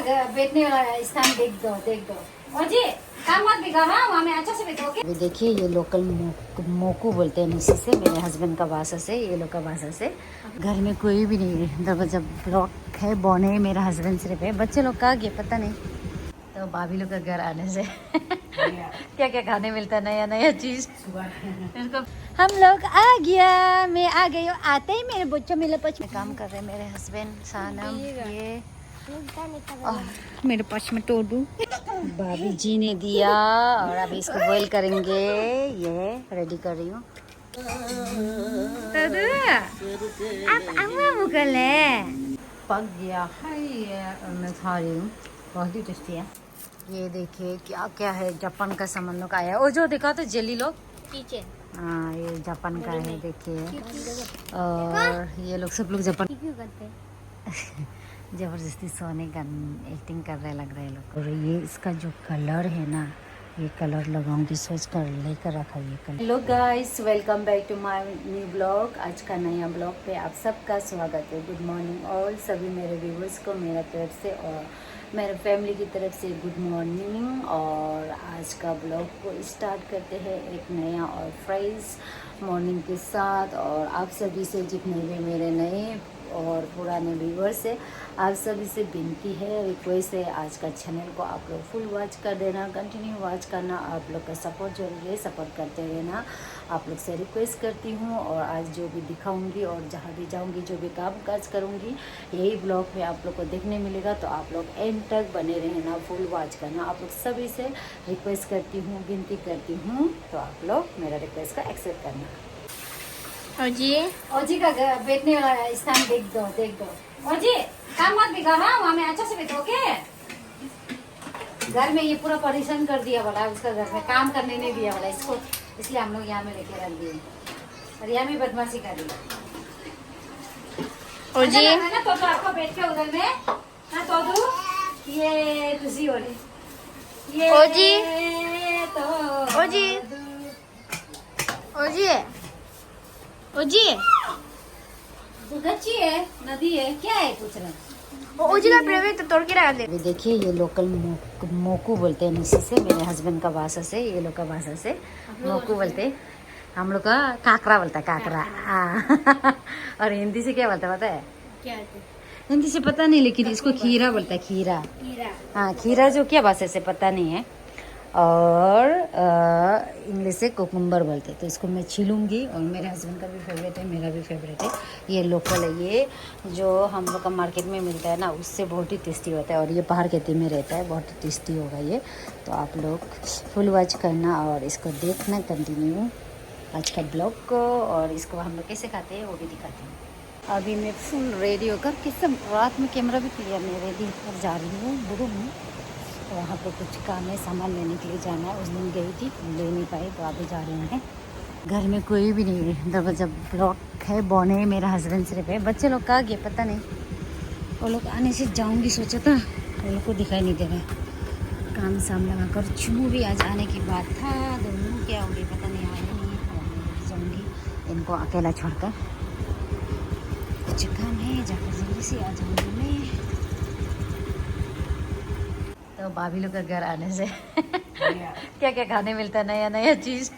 का बैठने वाला स्थान देख दो और जी काम मत बिगाड़ो, वहाँ में अच्छा से बैठोगे। अभी देखिए ये लोकल मोकू बोलते हैं नीचे से, मेरे हस्बैंड का भाषा से, ये लोग का भाषा से। घर में कोई भी नहीं है, दरवाजा ब्लॉक है, बौने मेरा हस्बैंड सिर्फ है, बच्चे लोग कहाँ गए पता नहीं। तो भाभी लोग का घर आने से क्या क्या खाने मिलता है, नया नया चीज। हम लोग आ गया, मैं आ गई हूँ। आते ही मेरे बच्चों मेरे पच में काम कर रहे हैं मेरे हस्बैंड सानम, ये मेरे पच में टोडू भाभी जी ने दिया, और अभी इसको बॉईल करेंगे। ये रेडी कर रही हूँ। पक गया है ये, मैं खा रही हूँ, बहुत ही टेस्टी है। ये देखिए क्या क्या है, जापान का सामान लोग आया है। और जो देखा तो जेली लोग किचन, हाँ ये जापान का है देखिए। और ये लोग सब लोग जापान क्यों करते हैं जबरदस्ती सोने का एक्टिंग कर रहे लग रहे हैं लोग। और ये इसका जो कलर है ना, ये कलर लगाऊंगी सोच कर लेकर रखा ये colour. Hello guys, welcome back to my new blog. आज का नया ब्लॉग पे आप सबका स्वागत है। गुड मॉर्निंग और सभी मेरे व्यूवर्स को मेरा तरफ से और मेरे फैमिली की तरफ से गुड मॉर्निंग। और आज का ब्लॉग को स्टार्ट करते हैं एक नया और फ्रेश मॉर्निंग के साथ। और आप सभी से जितने भी मेरे नए और पुराने व्यूवर्स है, आप सभी से विनती है, रिक्वेस्ट है, आज का चैनल को आप लोग फुल वॉच कर देना, कंटिन्यू वॉच करना। आप लोग का सपोर्ट जरूरी है, सपोर्ट करते रहना, आप लोग से रिक्वेस्ट करती हूँ। और आज जो भी दिखाऊंगी और जहाँ भी जाऊंगी, जो भी काम काज करूँगी, यही ब्लॉग में आप लोग को देखने मिलेगा। तो आप लोग एंड तक बने रहना, फुल वॉच करना। आप लोग सभी से रिक्वेस्ट करती हूँ, विनती करती हूँ, तो आप लोग मेरा रिक्वेस्ट का एक्सेप्ट करना। ओजी का बैठने वाला स्थान देख दो ओजी, काम मत बिगाड़ो, वहाँ में अच्छा से बैठोगे। घर में ये पूरा परेशान कर दिया वाला, उसका घर में काम करने नहीं दिया वाला इसको, इसलिए हम लोग यहाँ में लेके रख दिए और यहाँ में बदमाशी कर रही ओजी ना। तो आपको बैठ के उधर में ना तो ये खुशी हो रही ये ओजी तो ओजी ओजी ओजी गच्ची है, नदी है, क्या है पूछ रहे हैं। ओजी का प्रेमी तो तोड़ के रखा दे। देखिए ये लोकल मोकू बोलते हैं नीचे से, मेरे हस्बैंड का भाषा से, ये लोग का भाषा से मोकू बोलते हैं। हम लोग का काकरा बोलता है, काकरा। और हिंदी से क्या बोलता है पता है? क्या हिंदी से पता नहीं, लेकिन इसको खीरा बोलता है, खीरा। हाँ खीरा जो क्या भाषा से पता नहीं है। और इंग्लिश से कुकुम्बर बोलते हैं। तो इसको मैं छीलूंगी, और मेरे हस्बैंड का भी फेवरेट है, मेरा भी फेवरेट है। ये लोकल है, ये जो हम लोग का मार्केट में मिलता है ना, उससे बहुत ही टेस्टी होता है। और ये पहाड़ खेती में रहता है, बहुत ही टेस्टी होगा ये। तो आप लोग फुल वॉच करना और इसको देखना कंटिन्यू आज का ब्लॉग को। और इसको हम लोग कैसे खाते हैं वो भी दिखाते हैं। अभी मैं फुल रेडी होकर, किस रात में कैमरा भी क्लियर नहीं, रेडी होकर जा रही हूँ बुढ़ू में। तो वहाँ पे कुछ काम है, सामान लेने के लिए जाना है। उस दिन गई थी, ले नहीं पाई, तो अभी जा रहे हैं। घर में कोई भी नहीं है, दरवाजा ब्लॉक है, बौने मेरा हस्बैंड सिर्फ है, बच्चे लोग कहाँ गए पता नहीं। वो लोग आने से जाऊंगी सोचा था, वो लोग को दिखाई नहीं दे रहा। काम साम लगा कर चुनू भी आज आने की बात था, दोनों क्या होगी पता नहीं, आए नहीं। और जाऊँगी इनको अकेला छोड़कर, कुछ काम है, जाकर जल्दी से आ जाऊँगी मैं। तो भाभी लोग का घर आने से क्या क्या खाने मिलता है, नया नया चीज।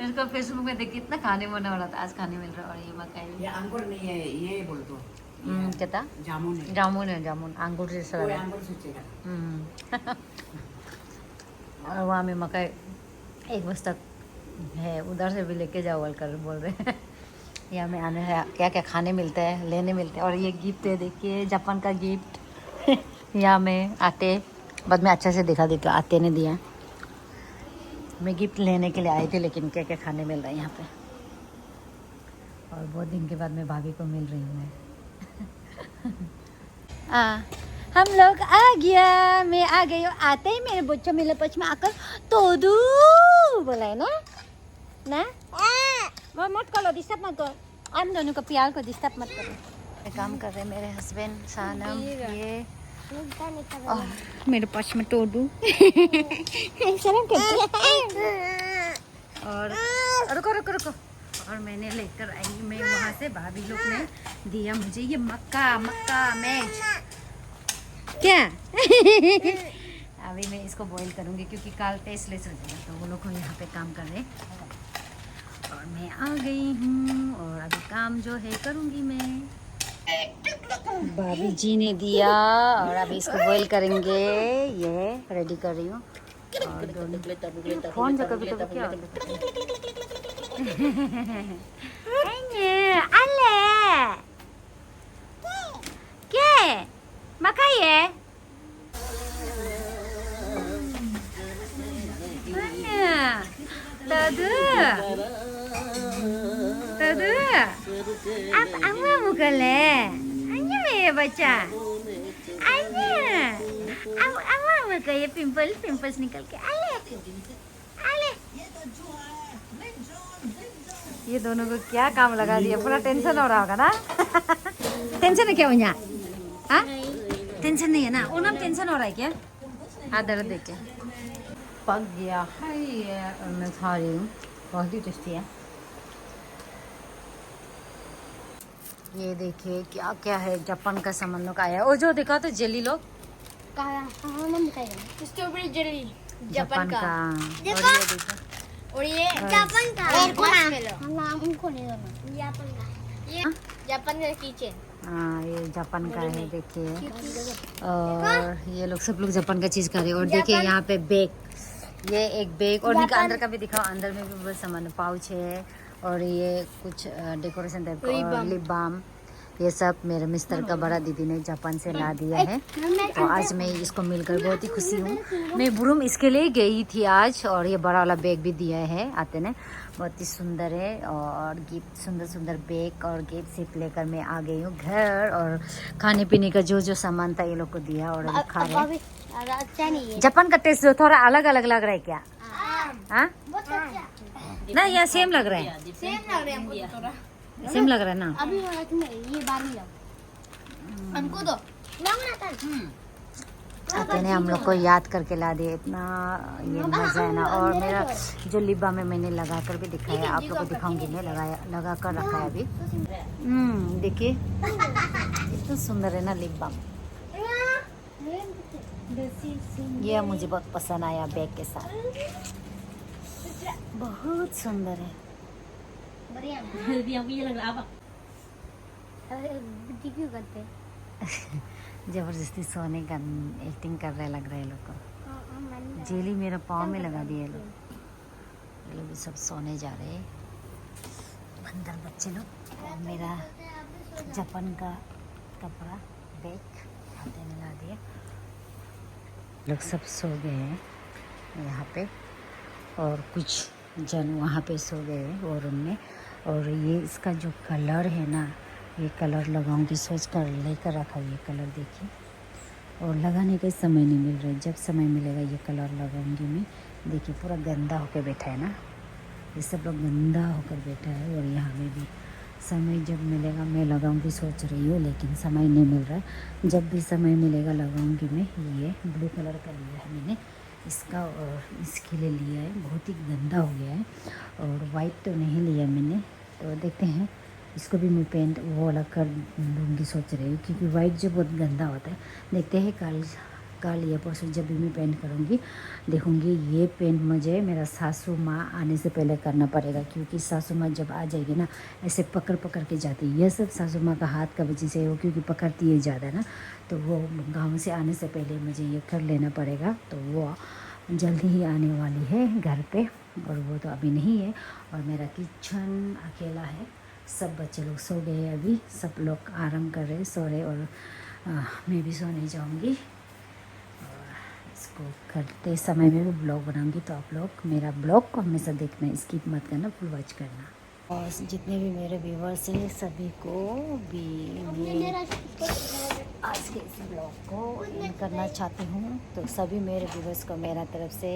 इसको फेसबुक में देख कितना खाने होने वाला था, आज खाने मिल रहा है। और ये मकाई, ये अंगूर नहीं है, ये बोल दो क्या था? जामुन है। जामुन है, जामुन अंगूर जैसा लगा। अंगूर सोचेगा। और वहाँ में मकाई 1 बजे तक है, उधर से भी लेके जाओ कर बोल रहे हैं। यहाँ में आने है, क्या क्या खाने मिलता है, लेने मिलते हैं। और ये गिफ्ट है देखिए, जापान का गिफ्ट। यहाँ में आते बाद में अच्छा से दिखा दी, तो आते ने दिया। मैं गिफ्ट लेने के लिए आई थी, लेकिन क्या क्या खाने मिल रहा है यहाँ पे। और बहुत दिन के बाद मैं भाभी को मिल रही हूँ। हम लोग आ गया, मैं आ गई हूँ। आते ही मेरे बच्चों मेरे पच में आकर तोदू बोला है ना वो मत करो, डिस्टर्ब मत करो। हम दोनों को प्यार को डिस्टर्ब मत करो। काम कर रहे हैं मेरे हस्बैंड सानम, ये मेरे पास में टोडू और रुको रुको रुको। और मैंने लेकर आई, मैं वहाँ से भाभी लोग ने दिया मुझे ये मक्का मैच। क्या अभी मैं इसको बॉईल करूँगी क्योंकि कल टेस्टलेस हो जाएगा, तो वो लोग को यहाँ पे काम कर रहे और मैं आ गई हूँ और अभी काम जो है करूँगी मैं। भाभी जी ने दिया और अभी इसको बॉईल करेंगे। ये रेडी कर रही हूँ और फोन जो कभी कभी क्या क्या makaye Tadu Tadu Apa amma mukale Anya me baca Anya Amma mukaya pimples निकल के ale ये दोनों को क्या काम लगा दिया, पूरा टेंशन हो रहा होगा ना। टेंशन है क्या उन्हें? हाँ टेंशन नहीं है ना, उन्हें टेंशन हो रहा है क्या? हाँ दर्द देख के पक गया है ये और मैं खा रही हूँ, बहुत ही टेस्टी है। ये देखिए क्या क्या है, जापान का सामान लोग आया है। और जो देखा तो जेली लोग स्ट्रॉबेरी जेली जापान का। और ये जापान का नाम उनको नहीं जाना। जापान का ये जापान का किचन। हाँ ये जापान का है देखिए, और ये लोग सब लोग जापान का चीज़ खा रहे हैं। और देखिए यहाँ पे बैग, ये एक बैग और निका अंदर का भी दिखाओ, अंदर में भी बहुत सामान, पाउच है और ये कुछ डेकोरेशन टाइप का लिप बाम, ये सब मेरे मिस्टर का बड़ा दीदी ने जापान से ला दिया है। तो आज मैं इसको मिलकर बहुत ही खुशी हूँ। मैं बुरुम इसके लिए गई थी आज, और ये बड़ा वाला बैग भी दिया है आते ने, बहुत ही सुंदर है। और गिफ्ट सुंदर सुंदर बैग और गिफ्ट सिर्फ लेकर मैं आ गई हूँ घर, और खाने पीने का जो जो सामान था ये लोग को दिया और अभी खा रहे हैं। जापान का टेस्ट जो थोड़ा अलग अलग लग रहा है क्या? हाँ ना, या सेम लग रहा है? सेम लग रहा है ना। अभी ये बार ही हमको दो आते ने हम लोग को याद करके ला दिए, इतना ये मजा है ना। और मेरा जो लिप बाम है मैंने लगा कर भी दिखाया, आप लोग को दिखाऊंगी मैं, लगा कर रखा है अभी। देखिए इतना सुंदर है ना लिप बाम, ये मुझे बहुत पसंद आया बैग के साथ, बहुत सुंदर है। क्यों करते जबरदस्ती सोने का एक्टिंग कर रहे लग रहे लोग को। जेली मेरा पाँव में लगा दिए लोग, ये लोग सब सोने जा रहे हैं अंदर बच्चे लोग। और मेरा जापान का कपड़ा बैग हाथे में ला दिए, लोग सब सो गए हैं यहाँ पे, और कुछ जन वहाँ पे सो गए हैं वो रूम में। और ये इसका जो कलर है ना, ये कलर लगाऊंगी सोच कर लेकर रखा, ये कलर देखिए, और लगाने का समय नहीं मिल रहा है, जब समय मिलेगा ये कलर लगाऊंगी मैं। देखिए पूरा गंदा होकर बैठा है ना, ये सब लोग गंदा होकर बैठा है। और यहाँ में भी समय जब मिलेगा मैं लगाऊंगी सोच रही हूँ, लेकिन समय नहीं मिल रहा है, जब भी समय मिलेगा लगाऊंगी मैं। ये ब्लू कलर का लिया है मैंने इसका, और इसके लिए लिया है, बहुत ही गंदा हो गया है। और वाइट तो नहीं लिया मैंने, तो देखते हैं इसको भी मैं पेंट वो वाला कर लूँगी सोच रही हूँ, क्योंकि वाइट जो बहुत गंदा होता है। देखते हैं कल या परसों जब भी मैं पेंट करूँगी देखूँगी। ये पेंट मुझे मेरा सासू माँ आने से पहले करना पड़ेगा, क्योंकि सासू माँ जब आ जाएगी ना ऐसे पकड़ पकड़ के जाती है। यह सब सासू माँ का हाथ का वजह से हो, क्योंकि पकड़ती है ज़्यादा ना, तो वो गाँव से आने से पहले मुझे ये कर लेना पड़ेगा। तो वो जल्दी ही आने वाली है घर पे, और वो तो अभी नहीं है। और मेरा किचन अकेला है, सब बच्चे लोग सो गए, अभी सब लोग आराम कर रहे सो रहे, और मैं भी सोने जाऊंगी। और इसको करते समय में भी ब्लॉग बनाऊंगी, तो आप लोग मेरा ब्लॉग को हमेशा देखना, स्किप मत करना, फुल वॉच करना। और जितने भी मेरे व्यूवर्स हैं सभी को भी मैं आज के इस ब्लॉग को एंड करना चाहती हूँ। तो सभी मेरे व्यूवर्स को मेरा तरफ से,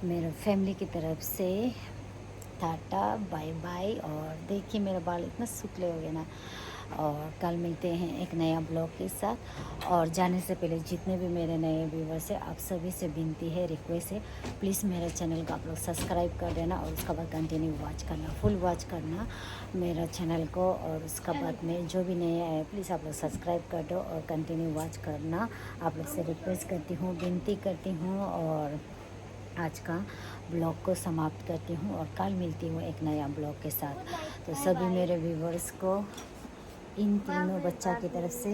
मेरे फैमिली की तरफ से टाटा बाय बाय। और देखिए मेरा बाल इतना सूखले हो गया ना, और कल मिलते हैं एक नया ब्लॉग के साथ। और जाने से पहले जितने भी मेरे नए व्यूवर्स हैं, आप सभी से विनती है, रिक्वेस्ट है, प्लीज़ मेरे चैनल को आप लोग सब्सक्राइब कर देना और उसके बाद कंटिन्यू वॉच करना, फुल वॉच करना मेरा चैनल को। और उसका बाद में जो भी नए आए प्लीज़ आप लोग सब्सक्राइब कर दो और कंटिन्यू वॉच करना। आप लोग से रिक्वेस्ट करती हूँ, विनती करती हूँ। और आज का ब्लॉग को समाप्त करती हूँ और कल मिलती हूँ एक नया ब्लॉग के साथ। तो सभी मेरे व्यूवर्स को इन तीनों बच्चा की तरफ से,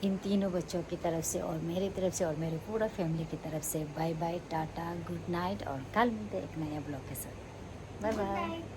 इन तीनों बच्चों की तरफ से और मेरी तरफ से और मेरे पूरा फैमिली की तरफ से bye bye, tata, good night. और कल मिलते हैं एक नया ब्लॉग के साथ। Bye bye.